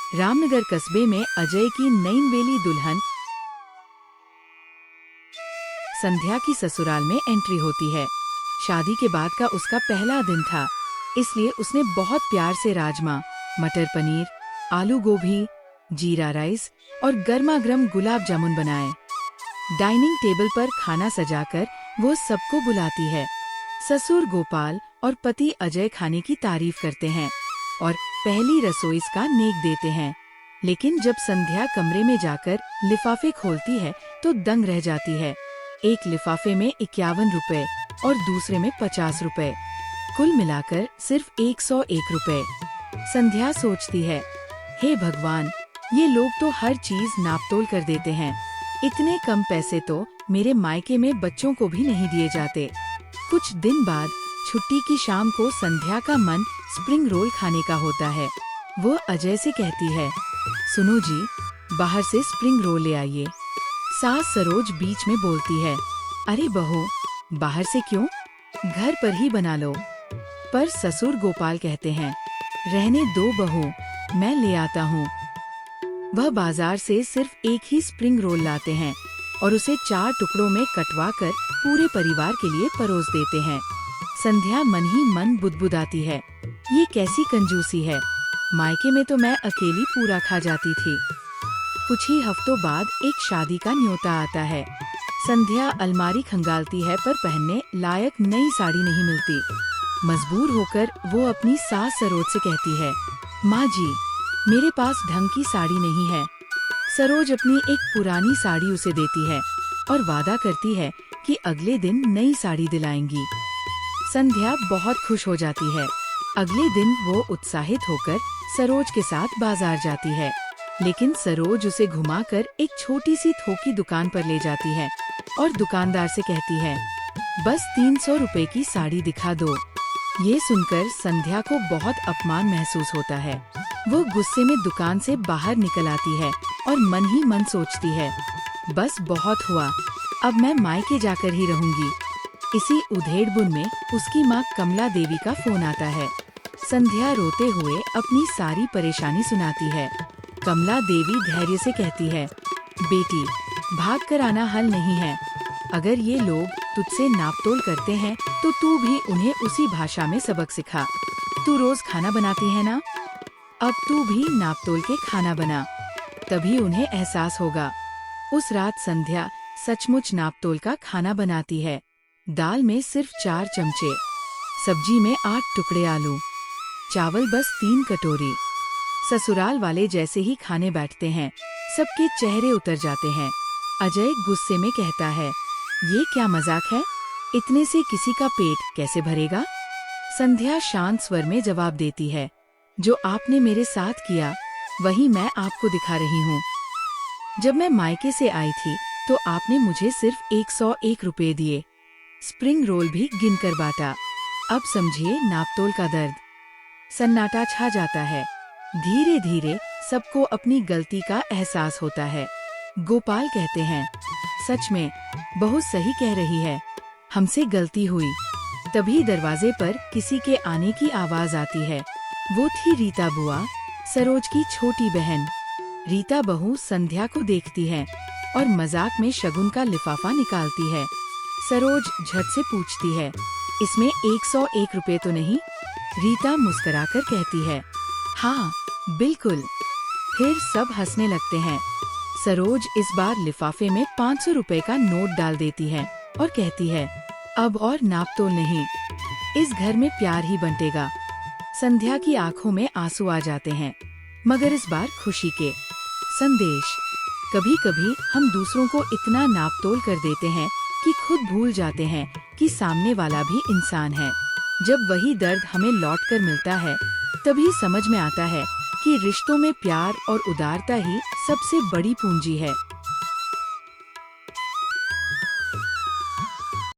रामनगर कस्बे में अजय की नईनवेली दुल्हन संध्या की ससुराल में एंट्री होती है। शादी के बाद का उसका पहला दिन था, इसलिए उसने बहुत प्यार से राजमा, मटर पनीर, आलू गोभी, जीरा राइस और गर्मा गर्म गुलाब जामुन बनाए। डाइनिंग टेबल पर खाना सजाकर वो सबको बुलाती है। ससुर गोपाल और पति अजय खाने की तारीफ करते हैं और पहली रसोई का नेक देते हैं। लेकिन जब संध्या कमरे में जाकर लिफाफे खोलती है तो दंग रह जाती है। एक लिफाफे में 51 रुपए और दूसरे में 50 रुपए, कुल मिलाकर सिर्फ 101 रुपए। संध्या सोचती है, हे भगवान, ये लोग तो हर चीज नापतोल कर देते हैं। इतने कम पैसे तो मेरे मायके में बच्चों को भी नहीं दिए जाते। कुछ दिन बाद छुट्टी की शाम को संध्या का मन स्प्रिंग रोल खाने का होता है। वो अजय से कहती है, सुनो जी, बाहर से स्प्रिंग रोल ले आइए। सास सरोज बीच में बोलती है, अरे बहू, बाहर से क्यों, घर पर ही बना लो। पर ससुर गोपाल कहते हैं, रहने दो बहू, मैं ले आता हूँ। वह बाजार से सिर्फ एक ही स्प्रिंग रोल लाते हैं और उसे 4 टुकड़ों में कटवाकर पूरे परिवार के लिए परोस देते हैं। संध्या मन ही मन बुदबुदाती है, ये कैसी कंजूसी है, मायके में तो मैं अकेली पूरा खा जाती थी। कुछ ही हफ्तों बाद एक शादी का न्योता आता है। संध्या अलमारी खंगालती है पर पहनने लायक नई साड़ी नहीं मिलती। मजबूर होकर वो अपनी सास सरोज से कहती है, माँ जी, मेरे पास ढंग की साड़ी नहीं है। सरोज अपनी एक पुरानी साड़ी उसे देती है और वादा करती है कि अगले दिन नई साड़ी दिलाएंगी। संध्या बहुत खुश हो जाती है। अगले दिन वो उत्साहित होकर सरोज के साथ बाजार जाती है, लेकिन सरोज उसे घुमाकर एक छोटी सी थोकी दुकान पर ले जाती है और दुकानदार से कहती है, बस 300 रुपए की साड़ी दिखा दो। ये सुनकर संध्या को बहुत अपमान महसूस होता है। वो गुस्से में दुकान से बाहर निकल आती है और मन ही मन सोचती है, बस बहुत हुआ, अब मैं मायके जाकर ही रहूंगी। इसी उधेड़बुन में उसकी माँ कमला देवी का फोन आता है। संध्या रोते हुए अपनी सारी परेशानी सुनाती है। कमला देवी धैर्य से कहती है, बेटी, भाग कर आना हल नहीं है। अगर ये लोग तुझसे नापतोल करते हैं तो तू भी उन्हें उसी भाषा में सबक सिखा। तू रोज खाना बनाती है ना, अब तू भी नापतोल के खाना बना, तभी उन्हें एहसास होगा। उस रात संध्या सचमुच नापतोल का खाना बनाती है। दाल में सिर्फ 4 चमचे, सब्जी में 8 टुकड़े आलू, चावल बस 3 कटोरी। ससुराल वाले जैसे ही खाने बैठते हैं, सबके चेहरे उतर जाते हैं। अजय गुस्से में कहता है, ये क्या मजाक है, इतने से किसी का पेट कैसे भरेगा। संध्या शांत स्वर में जवाब देती है, जो आपने मेरे साथ किया वही मैं आपको दिखा रही हूँ। जब मैं मायके से आई थी तो आपने मुझे सिर्फ 101 रुपए दिए, स्प्रिंग रोल भी गिनकर बांटा। अब समझिए नापतोल का दर्द। सन्नाटा छा जाता है। धीरे धीरे सबको अपनी गलती का एहसास होता है। गोपाल कहते हैं, सच में बहू सही कह रही है, हमसे गलती हुई। तभी दरवाजे पर किसी के आने की आवाज आती है। वो थी रीता बुआ, सरोज की छोटी बहन। रीता बहू संध्या को देखती है और मजाक में शगुन का लिफाफा निकालती है। सरोज झट से पूछती है, इसमें 101 रुपए तो नहीं? रीता मुस्कुराकर कहती है, हाँ बिल्कुल। फिर सब हंसने लगते हैं। सरोज इस बार लिफाफे में 500 रुपए का नोट डाल देती है और कहती है, अब और नापतोल नहीं, इस घर में प्यार ही बंटेगा। संध्या की आंखों में आंसू आ जाते हैं, मगर इस बार खुशी के। संदेश, कभी कभी हम दूसरों को इतना नापतोल कर देते हैं कि खुद भूल जाते हैं कि सामने वाला भी इंसान है। जब वही दर्द हमें लौटकर मिलता है, तभी समझ में आता है कि रिश्तों में प्यार और उदारता ही सबसे बड़ी पूंजी है।